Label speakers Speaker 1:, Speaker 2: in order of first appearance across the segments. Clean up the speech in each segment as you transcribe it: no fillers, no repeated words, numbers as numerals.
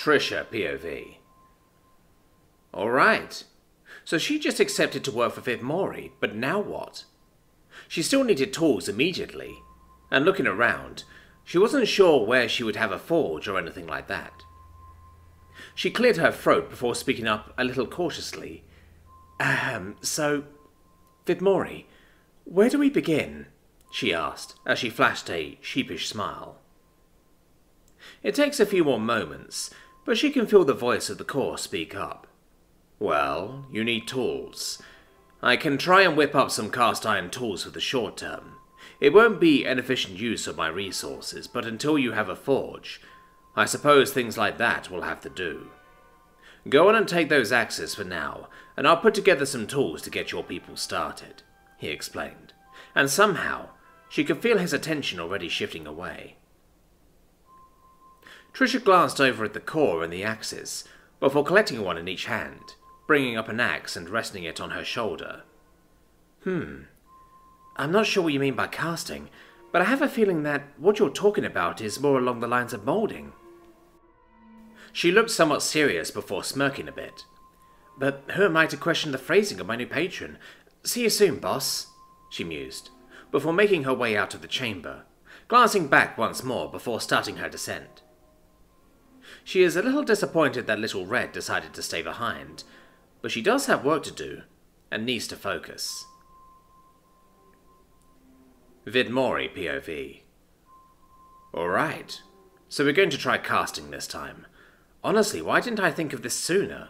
Speaker 1: Trisha, POV. Alright. So she just accepted to work for Vidmori, but now what? She still needed tools immediately, and looking around, she wasn't sure where she would have a forge or anything like that. She cleared her throat before speaking up a little cautiously. So, Vidmori, where do we begin? She asked, as she flashed a sheepish smile. It takes a few more moments, but she can feel the voice of the core speak up. Well, you need tools. I can try and whip up some cast iron tools for the short term. It won't be an efficient use of my resources, but until you have a forge, I suppose things like that will have to do. Go on and take those axes for now, and I'll put together some tools to get your people started, he explained, and somehow she could feel his attention already shifting away. Trisha glanced over at the core and the axes, before collecting one in each hand, bringing up an axe and resting it on her shoulder. I'm not sure what you mean by casting, but I have a feeling that what you're talking about is more along the lines of moulding. She looked somewhat serious before smirking a bit. But who am I to question the phrasing of my new patron? See you soon, boss, she mused, before making her way out of the chamber, glancing back once more before starting her descent. She is a little disappointed that Little Red decided to stay behind, but she does have work to do, and needs to focus. Vidmori, POV. Alright, so we're going to try casting this time. Honestly, why didn't I think of this sooner?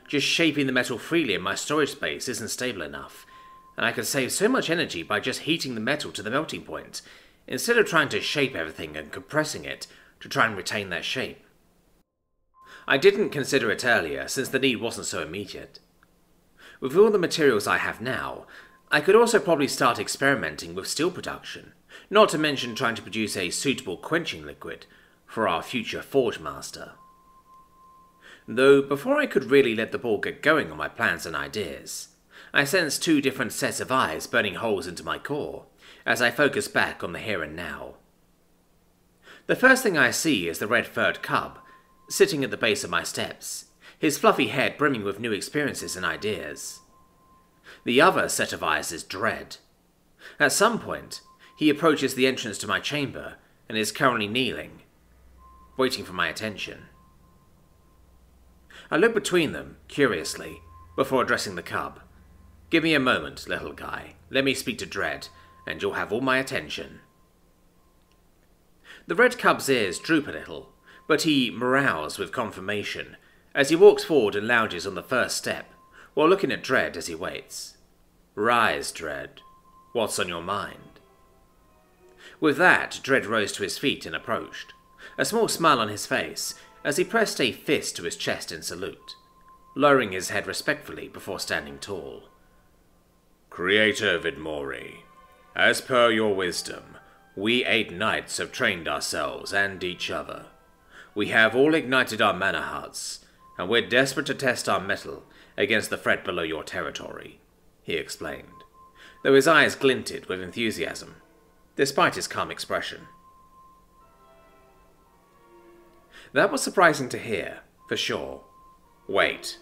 Speaker 1: Just shaping the metal freely in my storage space isn't stable enough, and I could save so much energy by just heating the metal to the melting point, instead of trying to shape everything and compressing it to try and retain that shape. I didn't consider it earlier, since the need wasn't so immediate. With all the materials I have now, I could also probably start experimenting with steel production, not to mention trying to produce a suitable quenching liquid for our future Forge Master. Though before I could really let the ball get going on my plans and ideas, I sensed two different sets of eyes burning holes into my core as I focus back on the here and now. The first thing I see is the red-furred cub, sitting at the base of my steps, his fluffy head brimming with new experiences and ideas. The other set of eyes is Dread. At some point, he approaches the entrance to my chamber and is currently kneeling, waiting for my attention. I look between them, curiously, before addressing the cub. Give me a moment, little guy. Let me speak to Dread, and you'll have all my attention. The red cub's ears droop a little, but he meows with confirmation as he walks forward and lounges on the first step, while looking at Dread as he waits. Rise, Dread. What's on your mind? With that, Dread rose to his feet and approached, a small smile on his face as he pressed a fist to his chest in salute, lowering his head respectfully before standing tall. Creator Vidmori, as per your wisdom, we 8 knights have trained ourselves and each other. We have all ignited our mana hearts, and we're desperate to test our mettle against the threat below your territory, he explained, though his eyes glinted with enthusiasm, despite his calm expression. That was surprising to hear, for sure. Wait,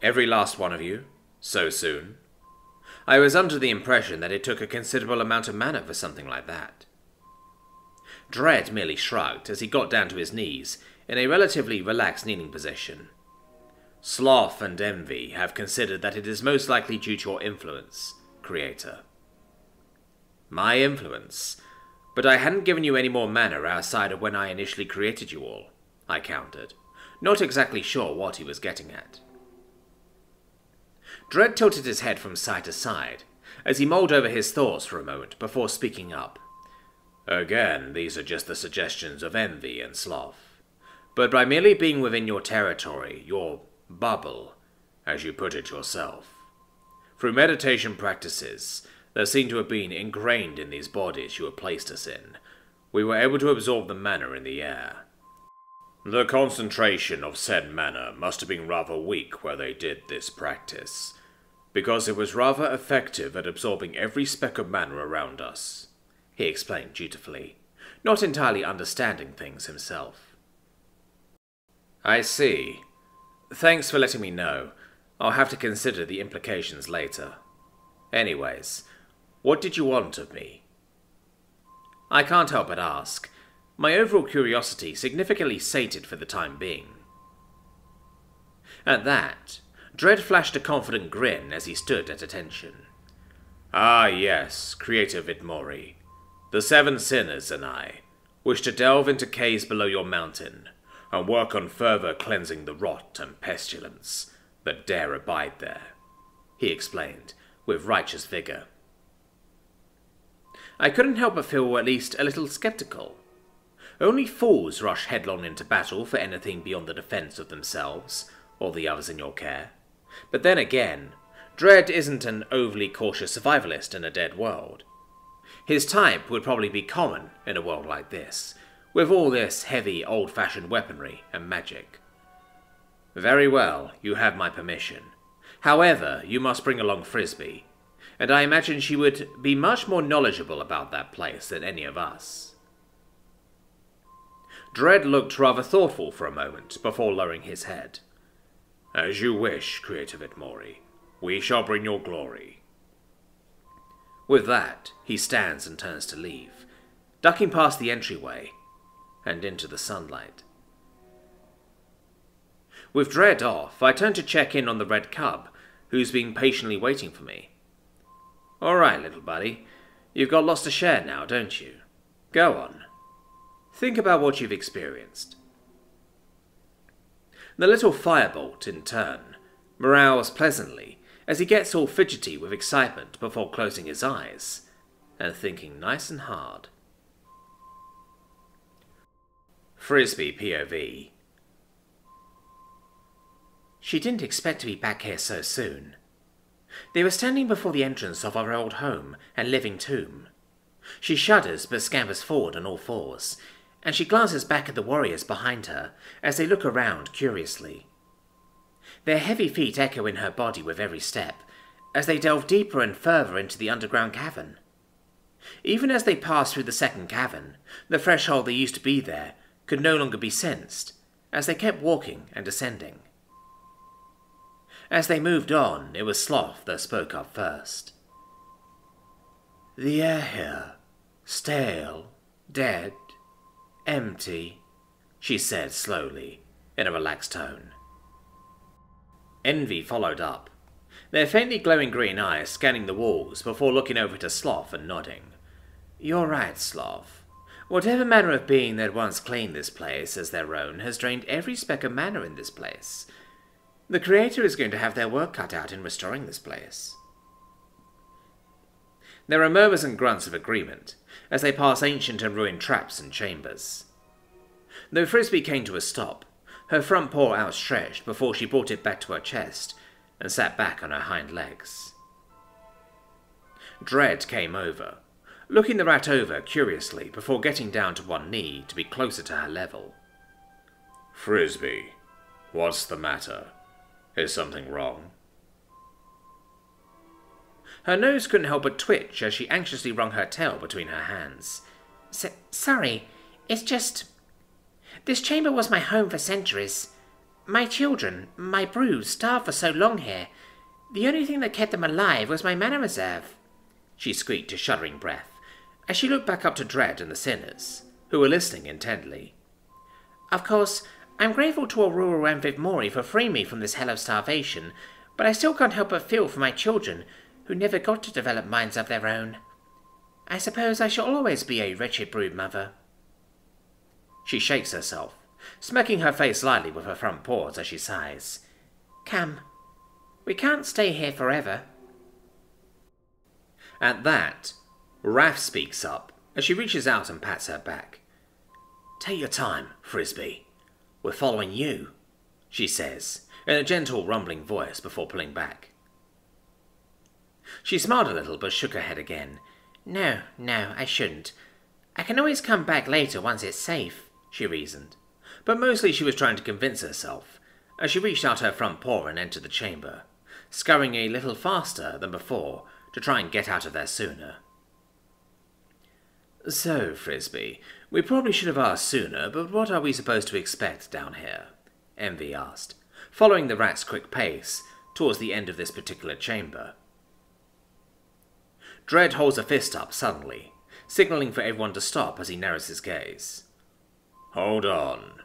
Speaker 1: every last one of you? So soon? I was under the impression that it took a considerable amount of mana for something like that. Dread merely shrugged as he got down to his knees in a relatively relaxed kneeling position. Sloth and Envy have considered that it is most likely due to your influence, Creator. My influence? But I hadn't given you any more mana outside of when I initially created you all, I countered, not exactly sure what he was getting at. Dread tilted his head from side to side, as he mulled over his thoughts for a moment before speaking up. Again, these are just the suggestions of Envy and Sloth. But by merely being within your territory, your bubble, as you put it yourself, through meditation practices that seem to have been ingrained in these bodies you have placed us in, we were able to absorb the mana in the air. The concentration of said mana must have been rather weak where they did this practice, because it was rather effective at absorbing every speck of mana around us, he explained dutifully, not entirely understanding things himself. I see. Thanks for letting me know. I'll have to consider the implications later. Anyways, what did you want of me? I can't help but ask. My overall curiosity significantly sated for the time being. At that, Dredd flashed a confident grin as he stood at attention. Ah yes, Creator Vidmori. The 7 sinners and I wish to delve into caves below your mountain and work on further cleansing the rot and pestilence that dare abide there, he explained with righteous vigor. I couldn't help but feel at least a little skeptical. Only fools rush headlong into battle for anything beyond the defense of themselves or the others in your care. But then again, Dredd isn't an overly cautious survivalist in a dead world. His type would probably be common in a world like this, with all this heavy, old-fashioned weaponry and magic. Very well, you have my permission. However, you must bring along Frisbee, and I imagine she would be much more knowledgeable about that place than any of us. Dredd looked rather thoughtful for a moment before lowering his head. As you wish, Creator Vidmori. We shall bring your glory. With that, he stands and turns to leave, ducking past the entryway and into the sunlight. With Dredd off, I turn to check in on the red cub, who's been patiently waiting for me. All right, little buddy. You've got lots to share now, don't you? Go on. Think about what you've experienced. The little firebolt, in turn, morales pleasantly as he gets all fidgety with excitement before closing his eyes and thinking nice and hard. Frisbee POV. She didn't expect to be back here so soon. They were standing before the entrance of our old home and living tomb. She shudders but scampers forward on all fours, and she glances back at the warriors behind her as they look around curiously. Their heavy feet echo in her body with every step, as they delve deeper and further into the underground cavern. Even as they pass through the second cavern, the threshold that used to be there could no longer be sensed, as they kept walking and descending. As they moved on, it was Sloth that spoke up first. The air here, stale, dead, empty, she said slowly, in a relaxed tone. Envy followed up, their faintly glowing green eyes scanning the walls before looking over to Sloth and nodding. You're right, Sloth. Whatever manner of being that once claimed this place as their own has drained every speck of mana in this place. The Creator is going to have their work cut out in restoring this place. There are murmurs and grunts of agreement as they pass ancient and ruined traps and chambers. Though Frisbee came to a stop, her front paw outstretched before she brought it back to her chest and sat back on her hind legs. Dredd came over, looking the rat over curiously before getting down to one knee to be closer to her level. Frisbee, what's the matter? Is something wrong? Her nose couldn't help but twitch as she anxiously wrung her tail between her hands. Sorry, it's just... This chamber was my home for centuries. My children, my brood, starved for so long here. The only thing that kept them alive was my mana reserve, she squeaked a shuddering breath, as she looked back up to Dredd and the sinners, who were listening intently. Of course, I'm grateful to Aurora and Vidmori for freeing me from this hell of starvation, but I still can't help but feel for my children, who never got to develop minds of their own. I suppose I shall always be a wretched brood mother. She shakes herself, smacking her face lightly with her front paws as she sighs. Come, we can't stay here forever. At that, Raph speaks up as she reaches out and pats her back. Take your time, Frisbee. We're following you, she says, in a gentle rumbling voice before pulling back. She smiled a little but shook her head again. No, I shouldn't. I can always come back later once it's safe, she reasoned. But mostly she was trying to convince herself, as she reached out her front paw and entered the chamber, scurrying a little faster than before to try and get out of there sooner. So, Frisbee, we probably should have asked sooner, but what are we supposed to expect down here? Envy asked, following the rat's quick pace towards the end of this particular chamber. Dread holds a fist up suddenly, signalling for everyone to stop as he narrows his gaze. "Hold on.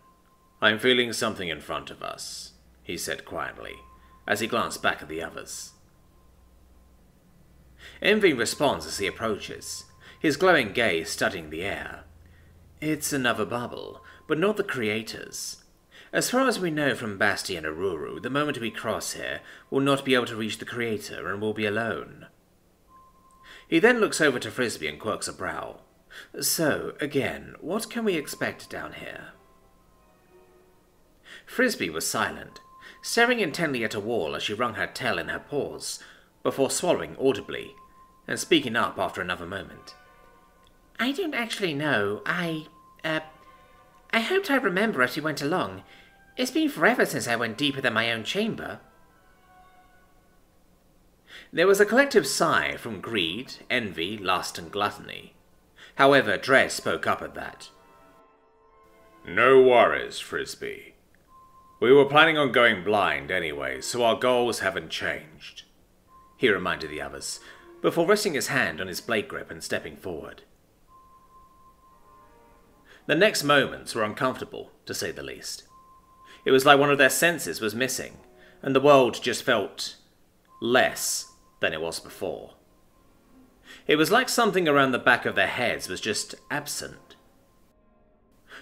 Speaker 1: I'm feeling something in front of us," he said quietly, as he glanced back at the others. Envy responds as he approaches, his glowing gaze studying the air. "It's another bubble, but not the creators. As far as we know from Basti and Aruru, the moment we cross here, we'll not be able to reach the creator and we'll be alone." He then looks over to Frisbee and quirks a brow. "So, again, what can we expect down here?" Frisbee was silent, staring intently at a wall as she wrung her tail in her paws, before swallowing audibly, and speaking up after another moment. "I don't actually know. I hoped I'd remember as we went along. It's been forever since I went deeper than my own chamber." There was a collective sigh from greed, envy, lust, and gluttony. However, Dread spoke up at that. "No worries, Frisbee. We were planning on going blind anyway, so our goals haven't changed," he reminded the others, before resting his hand on his blade grip and stepping forward. The next moments were uncomfortable, to say the least. It was like one of their senses was missing, and the world just felt less than it was before. It was like something around the back of their heads was just absent.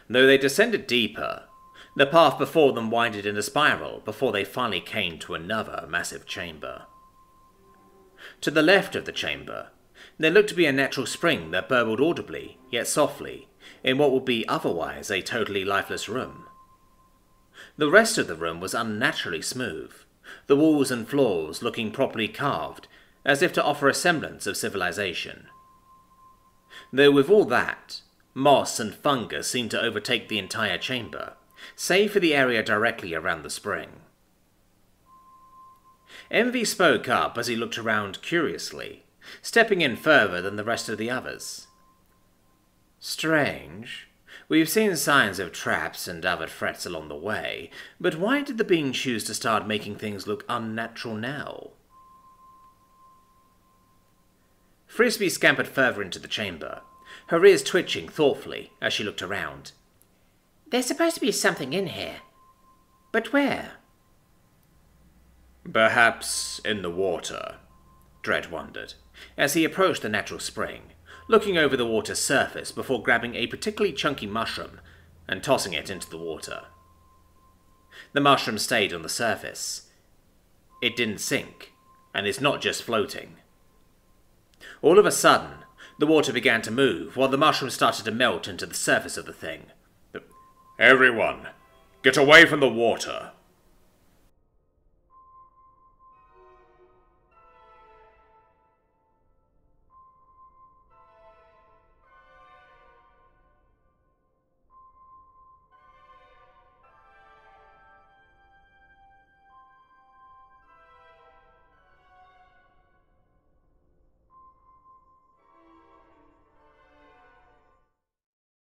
Speaker 1: Though they descended deeper, the path before them winded in a spiral before they finally came to another massive chamber. To the left of the chamber, there looked to be a natural spring that burbled audibly, yet softly, in what would be otherwise a totally lifeless room. The rest of the room was unnaturally smooth, the walls and floors looking properly carved, as if to offer a semblance of civilization. Though with all that, moss and fungus seemed to overtake the entire chamber, save for the area directly around the spring. Envy spoke up as he looked around curiously, stepping in further than the rest of the others. "Strange. We've seen signs of traps and other threats along the way, but why did the being choose to start making things look unnatural now?" Frisbee scampered further into the chamber, her ears twitching thoughtfully as she looked around. "There's supposed to be something in here. But where?" "Perhaps in the water," Dread wondered, as he approached the natural spring, looking over the water's surface before grabbing a particularly chunky mushroom and tossing it into the water. The mushroom stayed on the surface. It didn't sink, and it's not just floating. All of a sudden, the water began to move while the mushroom started to melt into the surface of the thing. "Everyone, get away from the water,"